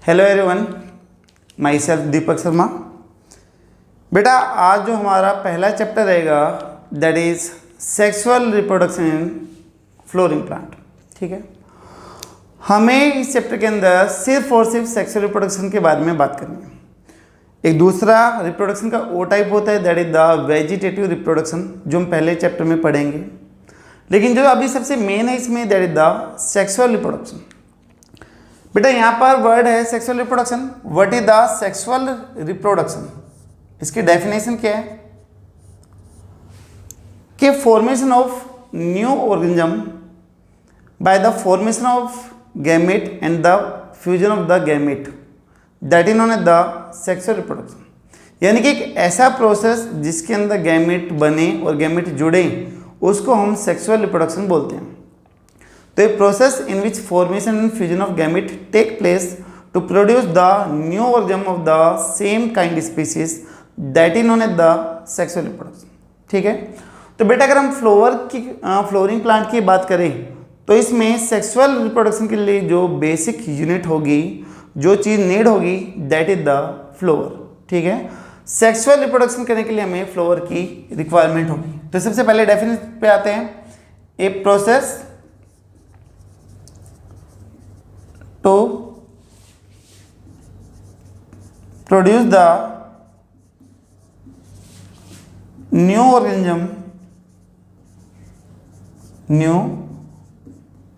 Hello everyone, my self Deepak Sharma. बेटा आज जो हमारा पहला चैप्टर रहेगा that is sexual reproduction in flowering plant. ठीक है, हमें इस चैप्टर के अंदर सिर्फ और सिर्फ सेक्सुअल रिप्रोडक्शन के बारे में बात करनी है। एक दूसरा रिप्रोडक्शन का ओ टाइप होता है that is the vegetative reproduction, जो हम पहले चैप्टर में पढ़ेंगे। लेकिन जो अभी सबसे मेन है इसमें that is the sexual reproduction. बेटा यहाँ पर वर्ड है sexual reproduction. What is the sexual reproduction? इसकी डेफिनेशन क्या है कि formation of new organism by the formation of gamete and the fusion of the gamete that is known as the sexual reproduction. यानी कि एक ऐसा process जिसके अंदर गैमेट बने और गैमेट जुड़े उसको हम सेक्सुअल रिप्रोडक्शन बोलते हैं। तो a process in which formation and fusion of gamete take place to produce the new organism of the same kind species that is known as the sexual reproduction. ठीक है, तो बेटा अगर हम फ्लोरिंग प्लांट की बात करें तो इसमें सेक्सुअल रिप्रोडक्शन के लिए जो बेसिक यूनिट होगी, जो चीज़ नीड होगी दैट इज द फ्लोवर। ठीक है, सेक्सुअल रिप्रोडक्शन करने के लिए हमें फ्लोवर की रिक्वायरमेंट होगी। तो सबसे पहले डेफिनेशन पे आते हैं। A process to produce the new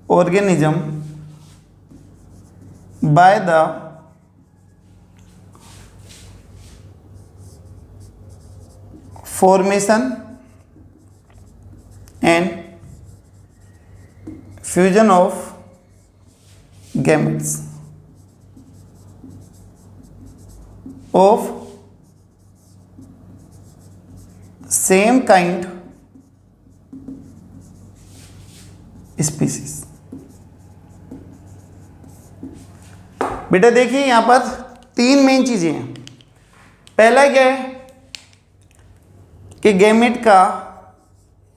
organism by the formation and fusion of gametes of same kind species। बेटा देखिए यहां पर तीन मेन चीजें हैं। पहला क्या है कि गैमेट का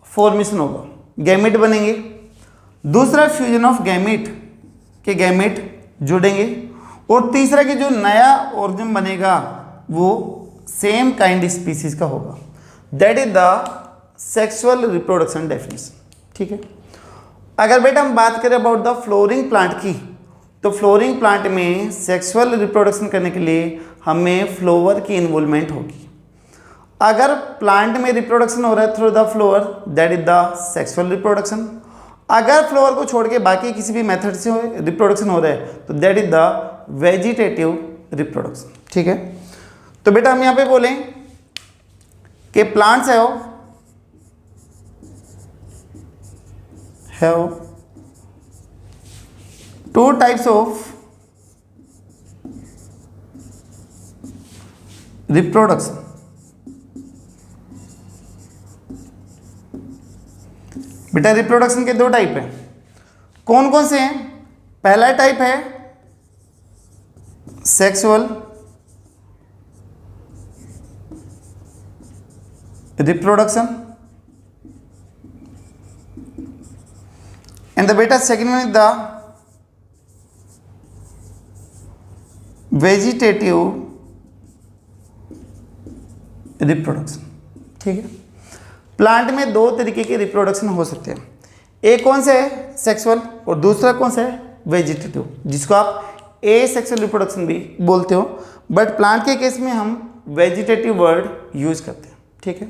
फॉर्मेशन होगा, गैमेट बनेंगे। दूसरा फ्यूजन ऑफ गैमेट के गैमेट जुड़ेंगे। और तीसरा कि जो नया ऑर्गेनिज्म बनेगा वो सेम काइंड स्पीसीज का होगा। That is the sexual reproduction definition. ठीक है, अगर बेटा हम बात करें अबाउट द फ्लोरिंग प्लांट की, तो फ्लोरिंग प्लांट में सेक्सुअल रिप्रोडक्शन करने के लिए हमें फ्लावर की इन्वॉल्वमेंट होगी। अगर प्लांट में रिप्रोडक्शन हो रहा है through the flower that is the sexual reproduction. अगर फ्लावर को छोड़ के बाकी किसी भी मेथड से रिप्रोडक्शन हो रहा है तो that is the vegetative reproduction. ठीक है, तो बेटा हम यहाँ पे बोलें कि plants have two types of reproduction। बेटा रिप्रोडक्शन के दो टाइप है। कौन कौन से हैं? पहला टाइप है sexual reproduction and the beta second one is the vegetative reproduction. ठीक है, प्लांट में दो तरीके के रिप्रोडक्शन हो सकते हैं। एक कौन सा है सेक्सुअल और दूसरा कौन सा है वेजिटेटिव, जिसको आप ए सेक्सुअल रिप्रोडक्शन भी बोलते हो, बट प्लांट के केस में हम वेजिटेटिव वर्ड यूज करते हैं। ठीक है,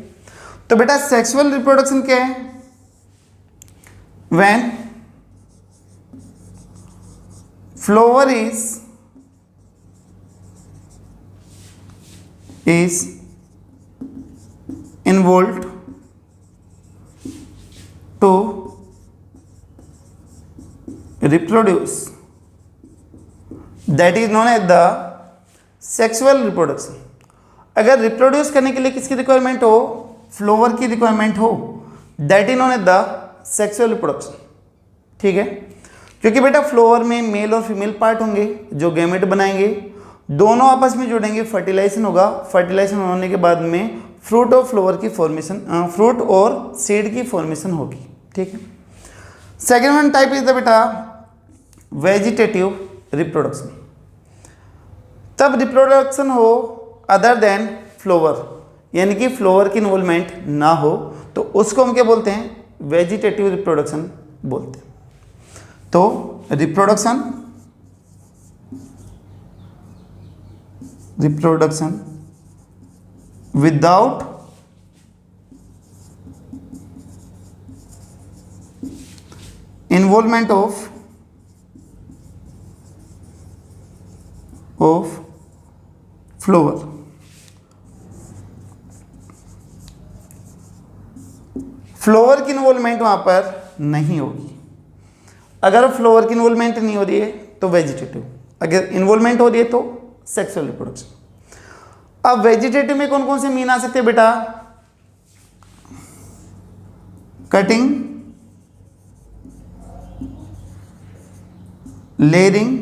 तो बेटा सेक्सुअल रिप्रोडक्शन क्या है? When flower is involved to reproduce that is known as the sexual reproduction। अगर रिप्रोड्यूस करने के लिए किसकी रिक्वायरमेंट हो? फ्लावर की रिक्वायरमेंट हो, that is known as the sexual reproduction. ठीक है, क्योंकि बेटा फ्लावर में मेल और फीमेल पार्ट होंगे जो गैमेट बनाएंगे, दोनों आपस में जुड़ेंगे, फर्टिलाइजेशन होगा। फर्टिलाइजेशन होने के बाद में फ्रूट और फ्लावर की फॉर्मेशन, फ्रूट और सीड की फॉर्मेशन होगी। ठीक है, second one type is the बेटा वेजिटेटिव रिप्रोडक्शन। तब रिप्रोडक्शन हो अदर देन फ्लोवर, यानी कि फ्लोवर की इन्वॉल्वमेंट ना हो, तो उसको हम क्या बोलते हैं? वेजिटेटिव रिप्रोडक्शन बोलते हैं। तो reproduction without involvement of flower, flower की इन्वॉल्वमेंट वहां पर नहीं होगी। अगर फ्लोवर की इन्वॉल्वमेंट नहीं हो रही है तो वेजिटेटिव, अगर इन्वॉल्वमेंट हो रही है तो सेक्सुअल रिप्रोडक्शन। अब वेजिटेटिव में कौन कौन से मीन आ सकते हैं बेटा? Cutting, layering,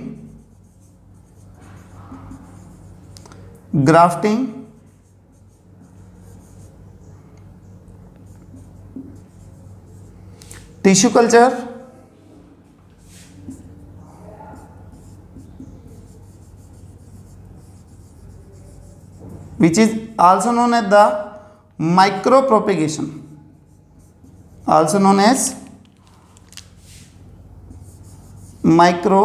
grafting, tissue culture, which is also known as the micro propagation, also known as micro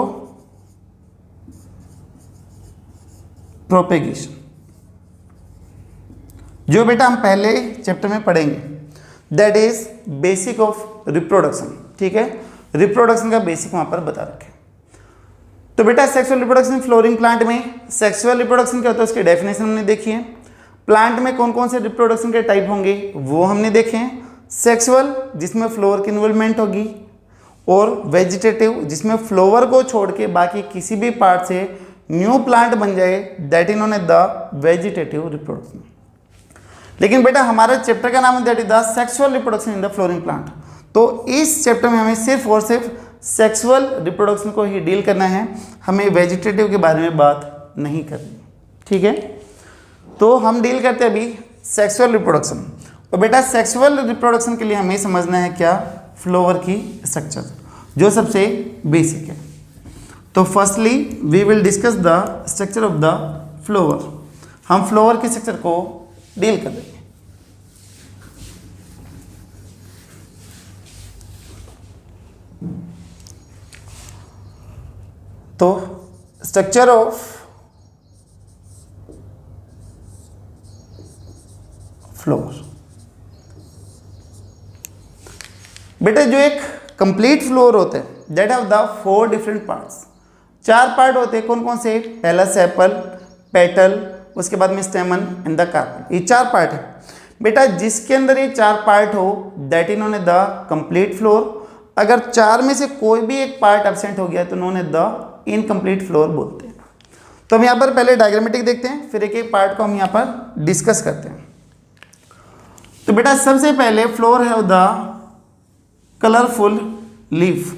propagation, जो बेटा हम पहले चैप्टर में पढ़ेंगे, that is basic of reproduction. ठीक है, रिप्रोडक्शन का बेसिक वहां पर बता रखे। तो बेटा सेक्सुअल रिप्रोडक्शन फ्लोरिंग प्लांट में, सेक्सुअल रिप्रोडक्शन क्या होता है उसकी डेफिनेशन हमने देखी है। प्लांट में कौन कौन से रिप्रोडक्शन के टाइप होंगे वो हमने देखे हैं। सेक्सुअल जिसमें फ्लोवर की इन्वॉल्वमेंट होगी, और वेजिटेटिव जिसमें फ्लोवर को छोड़ के बाकी किसी भी पार्ट से न्यू प्लांट बन जाए, that is known as the vegetative reproduction. लेकिन बेटा हमारा चैप्टर का नाम है that is the sexual reproduction in the flowering plant. तो इस चैप्टर में हमें सिर्फ और सिर्फ सेक्सुअल रिप्रोडक्शन को ही डील करना है, हमें वेजिटेटिव के बारे में बात नहीं करनी। ठीक है, तो हम डील करते हैं अभी सेक्सुअल रिप्रोडक्शन। और बेटा सेक्सुअल रिप्रोडक्शन के लिए हमें समझना है क्या? फ्लोवर की स्ट्रक्चर, जो सबसे बेसिक है। तो firstly we will discuss the structure of the flower. हम फ्लोवर की स्ट्रक्चर को डील कर लेंगे। तो स्ट्रक्चर ऑफ फ्लोवर, बेटा जो एक कंप्लीट फ्लोवर होता है that have the 4 different parts. 4 part होते हैं, कौन कौन से? पहला सेपल, पेटल, उसके बाद में स्टेमन एंड द कार्पेल। ये 4 पार्ट है बेटा। जिसके अंदर ये 4 पार्ट हो that is known as the complete flower. अगर 4 में से कोई भी एक पार्ट एब्सेंट हो गया तो known as the incomplete flower बोलते हैं। तो हम यहाँ पर पहले डायग्रामेटिक देखते हैं, फिर एक एक पार्ट को हम यहाँ पर डिस्कस करते हैं। तो बेटा सबसे पहले फ्लोर है द कलरफुल लीफ।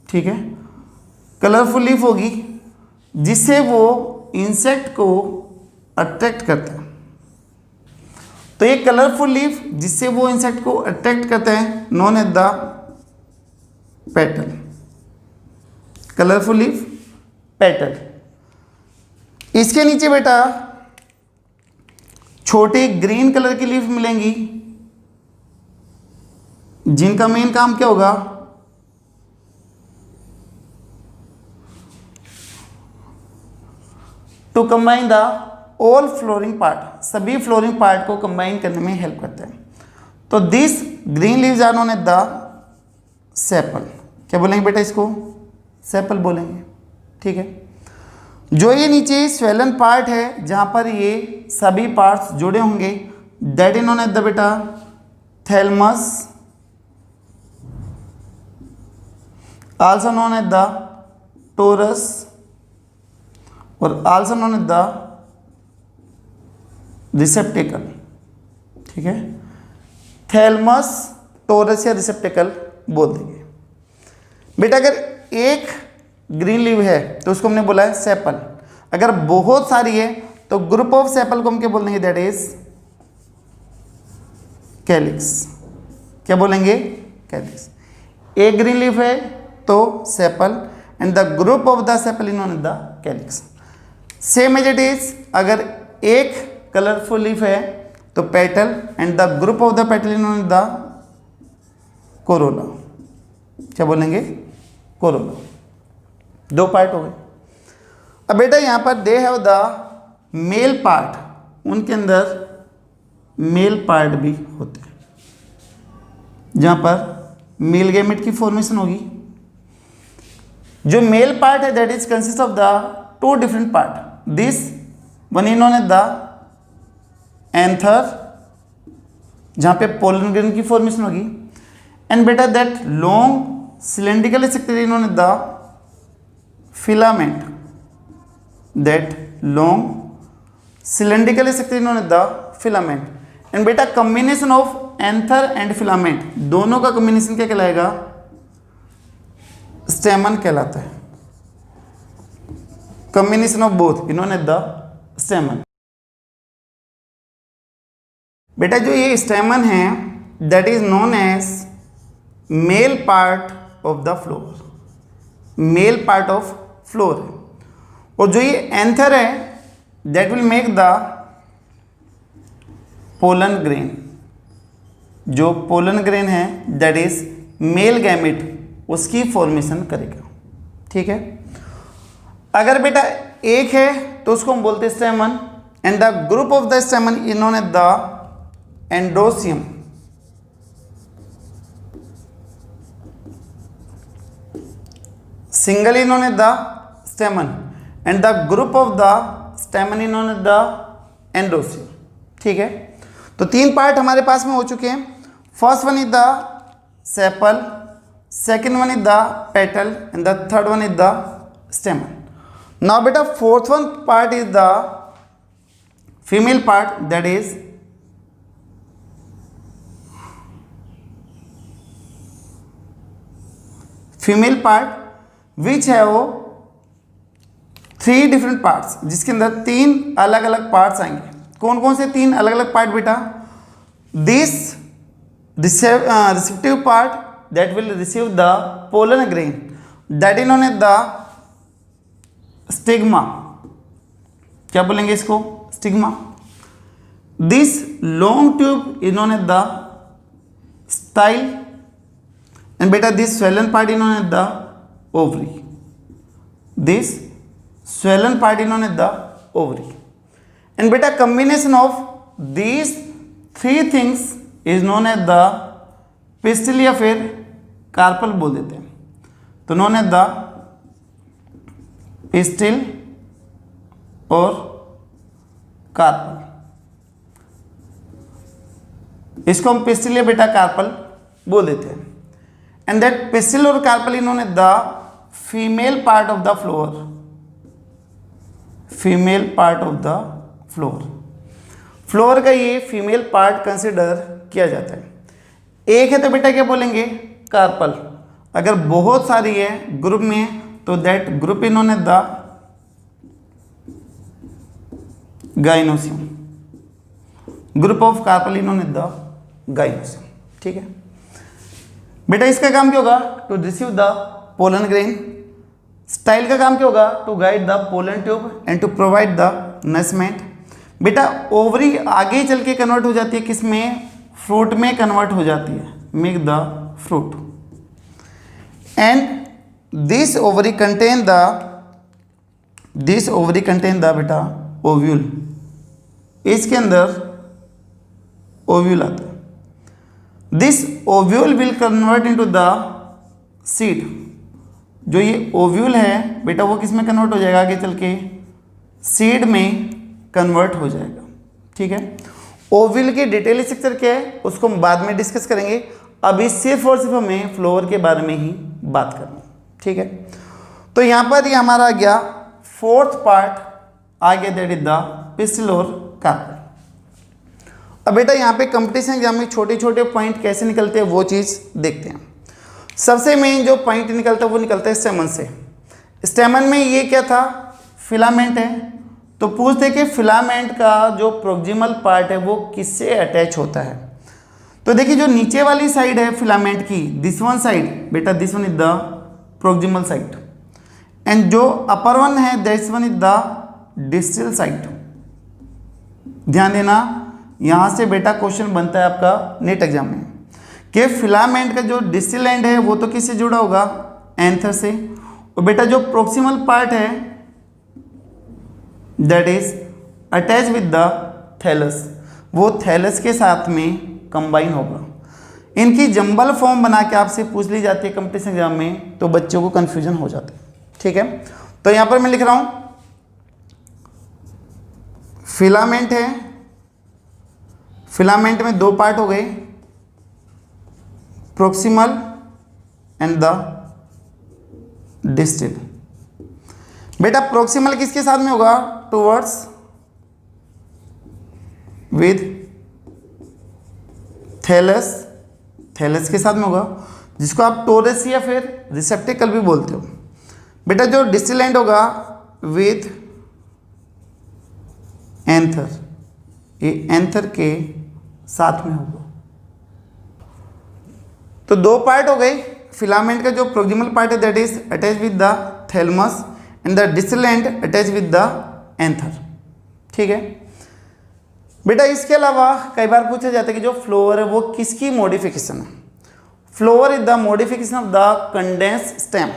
ठीक है, कलरफुल लीफ होगी जिससे वो इंसेक्ट को अट्रैक्ट करता है। तो ये कलरफुल लीफ जिससे वो इंसेक्ट को अट्रैक्ट करते हैं known as the petal. Colourful leaf, petal. इसके नीचे बेटा छोटी ग्रीन कलर की लीफ मिलेंगी जिनका मेन काम क्या होगा? To combine the all flowering part, सभी फ्लोरिंग पार्ट को कंबाइन करने में हेल्प करते हैं। तो this green leaves are known as the sepal. क्या बोलेंगे बेटा इसको? सेपल बोलेंगे। ठीक है, जो ये नीचे स्वेलन पार्ट है जहां पर ये सभी पार्ट्स जुड़े होंगे that is known as the बेटा thalamus, also known as the torus, और also known as the receptacle. ठीक है, थैलमस, टोरस या रिसेप्टेकल बोल देंगे बेटा। अगर एक ग्रीन लीव है तो उसको हमने बोला है सेपल। अगर बहुत सारी है तो ग्रुप ऑफ सेपल को हम क्या बोल देंगे? That is calyx. क्या बोलेंगे? कैलिक्स। एक ग्रीन लीफ है तो sepal and the group of the sepal is known as the calyx. Same as it is, अगर एक कलरफुल लीफ है तो petal and the group of the petal in the corolla. क्या बोलेंगे? Corolla. दो part हो गए। अब बेटा यहाँ पर they have the male part, उनके अंदर मेल पार्ट भी होते हैं, जहाँ पर मेल गैमेट की फॉर्मेशन होगी। जो मेल पार्ट है that is consist of the two different part, this one is known as the anther, जहाँ पे पोलन ग्रेन की फॉर्मेशन होगी, एंड बेटा that long cylindrical structure is known as the filament, that long cylindrical structure is known as the filament. And बेटा combination of anther and filament, दोनों का combination क्या कहलाएगा? स्टेमन कहलाता है। कॉम्बिनेशन ऑफ बोथ इन्होंने द स्टेमन। बेटा जो ये स्टेमन है that is known as male part of the flower, male part of flower है। और जो ये एंथर है that will make the pollen grain, जो पोलन ग्रेन है दैट इज मेल गैमेट, उसकी फॉर्मेशन करेगा। ठीक है। अगर बेटा एक है तो उसको हम बोलते हैं stamen, and the group of the stamen is known as the androecium. Single is known as the stamen and the group of the stamen is known as the androecium. ठीक है। तो तीन पार्ट हमारे पास में हो चुके हैं। First one is the sepal, second one is the petal and the third one is the stamen. Now beta fourth one part is the female part, that is female part which have three different parts, जिसके अंदर तीन अलग अलग parts आएंगे। कौन कौन से तीन अलग अलग पार्ट बेटा? This receptive part that will receive the pollen grain, that is known as the stigma। क्या बोलेंगे इसको? Stigma. This long tube is known as the style, and बेटा this swollen part is known as the ovary, this swollen part is known as the ovary, and बेटा combination of these three things is known as the pistil या फिर carpel बोल देते हैं। तो known as the pistil और carpel, इसको हम पिस्टिल या बेटा कार्पल बोल देते हैं। एंड दैट पिस्टिल और carpel is known as the female part of the flower, female part of the flower. Flower का ये फीमेल पार्ट कंसिडर किया जाता है। एक है तो बेटा क्या बोलेंगे? कार्पल। अगर बहुत सारी है ग्रुप में तो that group is known as the gynoecium, group of carpel is known as the gynoecium. ठीक है बेटा, इसका काम क्या होगा? To receive the pollen grain. Style का काम क्या होगा? To guide the pollen tube and to provide the nourishment. बेटा ओवरी आगे चल के कन्वर्ट हो जाती है किस में? फ्रूट में कन्वर्ट हो जाती है, make the fruit, and this ovary contain the बेटा ओव्यूल। इसके अंदर ओव्यूल आता है। This ovule will convert into the seed. जो ये ओव्यूल है बेटा वो किस में कन्वर्ट हो जाएगा? आगे चल के सीड में कन्वर्ट हो जाएगा। ठीक है। ओव्यूल की डिटेल स्ट्रक्चर क्या है उसको हम बाद में डिस्कस करेंगे, अभी सिर्फ और सिर्फ हमें फ्लोर के बारे में ही बात करनी है। ठीक है। तो यहाँ पर ये हमारा आ गया फोर्थ पार्ट आ गया, दैट इज द पिस्टिल और कार्पल। अब बेटा यहाँ पे कंपटीशन एग्जाम में छोटे छोटे पॉइंट कैसे निकलते हैं वो चीज़ देखते हैं। सबसे मेन जो पॉइंट निकलता है वो निकलता है स्टेमन से। स्टेमन में ये क्या था? फिलामेंट है। तो पूछते हैं कि फिलामेंट का जो प्रोक्सिमल पार्ट है वो किससे अटैच होता है? तो देखिए जो नीचे वाली साइड है फिलामेंट की, दिस वन साइड बेटा, this one is the proximal side, and जो अपर वन है this one is the distal site. ध्यान देना, यहाँ से बेटा क्वेश्चन बनता है आपका नेट एग्जाम में कि फिलामेंट का जो डिस्टल एंड है वो तो किससे जुड़ा होगा, एंथर से, और बेटा जो प्रोक्सिमल पार्ट है that is attach with the thalamus, वो थैलस के साथ में कंबाइन होगा। इनकी जंबल फॉर्म बना के आपसे पूछ ली जाती है कंपटीशन एग्जाम में, तो बच्चों को कंफ्यूजन हो जाता है। ठीक है, तो यहां पर मैं लिख रहा हूं फिलामेंट है, फिलामेंट में दो पार्ट हो गए, प्रोक्सिमल एंड द डिस्टल। बेटा प्रोक्सिमल किसके साथ में होगा, टुवर्ड्स विद थैलस, थैलस के साथ में होगा, जिसको आप टोरस या फिर रिसेप्टिकल भी बोलते हो। बेटा जो डिस्टल एंड होगा विद एंथर, ये एंथर के साथ में होगा। तो दो पार्ट हो गए, फिलामेंट का जो प्रोक्सिमल पार्ट है that is attach with the thalamus and the distal end attach with the anther. ठीक है बेटा, इसके अलावा कई बार पूछा जाता है कि जो फ्लोअर है वो किसकी मॉडिफिकेशन है। Flower is the modification of the condense stem,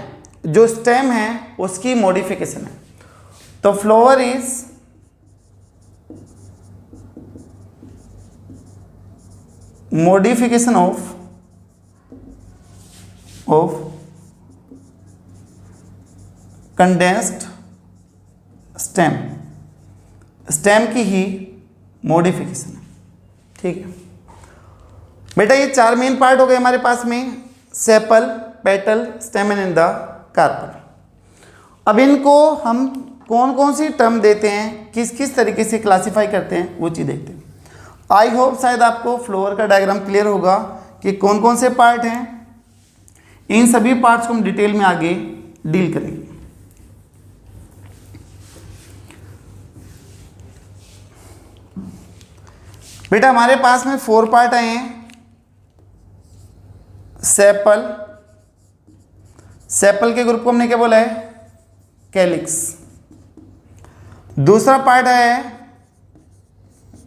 जो स्टेम है उसकी मॉडिफिकेशन है। तो flower is modification of condensed stem, stem की ही मॉडिफिकेशन है। ठीक है बेटा, ये चार मेन पार्ट हो गए हमारे पास में, sepal, petal, stamen and the carpel. अब इनको हम कौन कौन सी टर्म देते हैं, किस किस तरीके से क्लासिफाई करते हैं, वो चीज़ देखते हैं। आई होप शायद आपको फ्लोअर का डायग्राम क्लियर होगा कि कौन कौन से पार्ट हैं। इन सभी पार्ट्स को हम डिटेल में आगे डील करेंगे। बेटा हमारे पास में 4 पार्ट आए हैं, सेपल, सेपल के ग्रुप को हमने क्या बोला है, कैलिक्स। दूसरा पार्ट है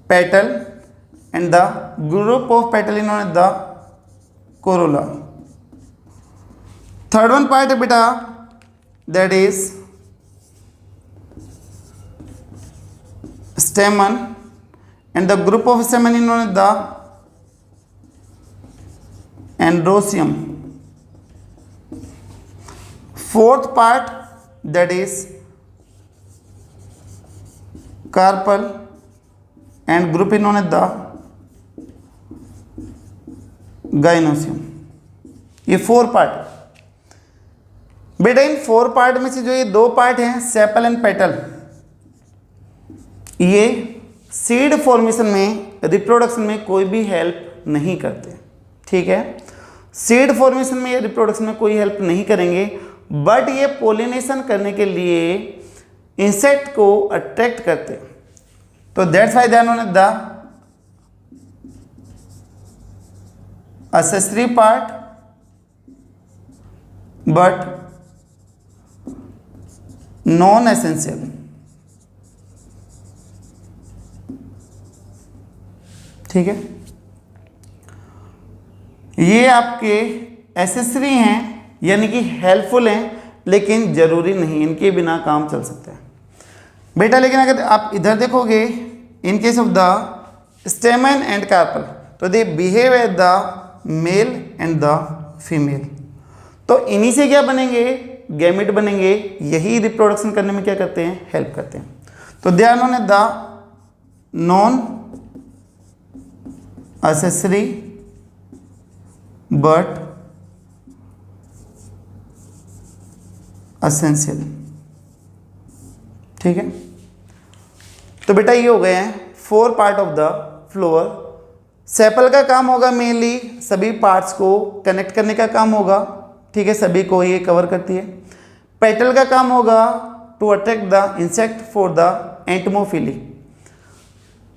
petal and the group of petal इन्होंने the corolla. Third one part है बेटा that is stamen and the group of stamen इन्होंने the androecium. Fourth part that is carpel and group इन्होंने द गाइनोसियम। ये 4 part. बेटा इन 4 part में से जो ये 2 पार्ट हैं सेपल एंड पेटल, ये सीड फॉर्मेशन में, रिप्रोडक्शन में कोई भी हेल्प नहीं करते। ठीक है, सीड फॉर्मेशन में या रिप्रोडक्शन में कोई हेल्प नहीं करेंगे, बट ये पोलिनेशन करने के लिए इंसेक्ट को अट्रैक्ट करते। तो that's why they are known as the accessory part but non essential। ठीक है, ये आपके एसेसरी हैं यानी कि हेल्पफुल हैं, लेकिन जरूरी नहीं, इनके बिना काम चल सकता है बेटा। लेकिन अगर आप इधर देखोगे in case of the stamen and carpel, तो they behave as the male and the female. तो इन्हीं से क्या बनेंगे, गैमेट बनेंगे, यही रिप्रोडक्शन करने में क्या करते हैं, हेल्प करते हैं। तो they are known as the non accessory but essential। ठीक है, तो बेटा ये हो गए हैं 4 part of the flour. Sepal का काम होगा मेनली सभी पार्ट्स को कनेक्ट करने का काम होगा। ठीक है, सभी को ये कवर करती है। पेटल का काम होगा to attract the insect for the entomophily.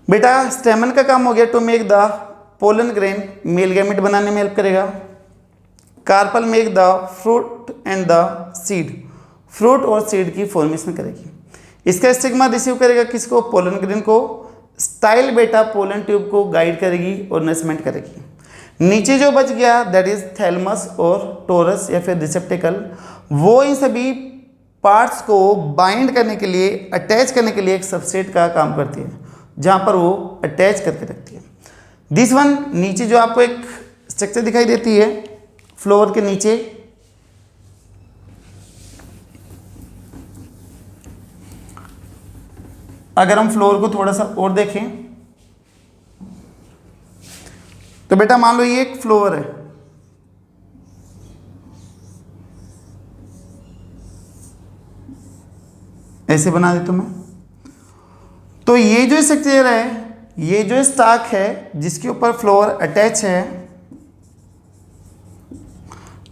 बेटा स्टेमन का काम हो गया to make the pollen grain, male gamete बनाने में हेल्प करेगा। Carpel make the fruit and the seed, fruit और सीड की फॉर्मेशन करेगी। इसका स्टिग्मा रिसीव करेगा किसको, पोलन ग्रेन को। स्टाइल बेटा पोलन ट्यूब को गाइड करेगी और नरिशमेंट करेगी। नीचे जो बच गया दैट इज थैलमस और टोरस या फिर रिसेप्टिकल, वो इन सभी पार्ट्स को बाइंड करने के लिए, अटैच करने के लिए एक सबस्ट्रेट का काम करती है, जहाँ पर वो अटैच करके रखती है। दिस वन, नीचे जो आपको एक स्ट्रक्चर दिखाई देती है फ्लोर के नीचे, अगर हम फ्लोर को थोड़ा सा और देखें तो बेटा मान लो ये एक फ्लोर है, ऐसे बना देता हूं मैं। तो ये जो स्ट्रक्चर है, ये जो स्टाक है जिसके ऊपर फ्लोर अटैच है,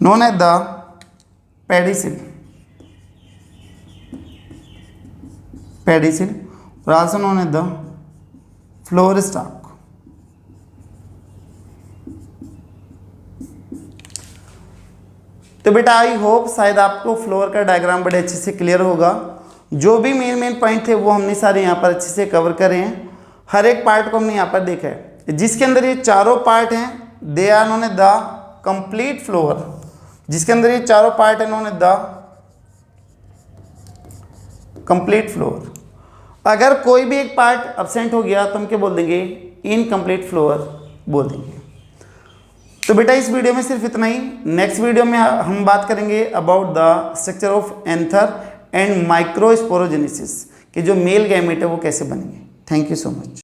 known as the pedicel, pedicel और also known as the flower stalk. तो बेटा आई होप शायद आपको फ्लोर का डायग्राम बड़े अच्छे से क्लियर होगा। जो भी मेन पॉइंट थे वो हमने सारे यहाँ पर अच्छे से कवर करे हैं, हर एक पार्ट को हमने यहाँ पर देखा है। जिसके अंदर ये चारों पार्ट हैं they are known as the complete flower, जिसके अंदर ये चारों पार्ट है known as the complete flower. अगर कोई भी एक पार्ट अब्सेंट हो गया तो हम क्या बोल देंगे, इनकम्प्लीट फ्लोर बोल देंगे। तो बेटा इस वीडियो में सिर्फ इतना ही। नेक्स्ट वीडियो में हम बात करेंगे about the structure of anther and microsporogenesis, कि जो मेल गैमेट है वो कैसे बनेंगे। Thank you so much.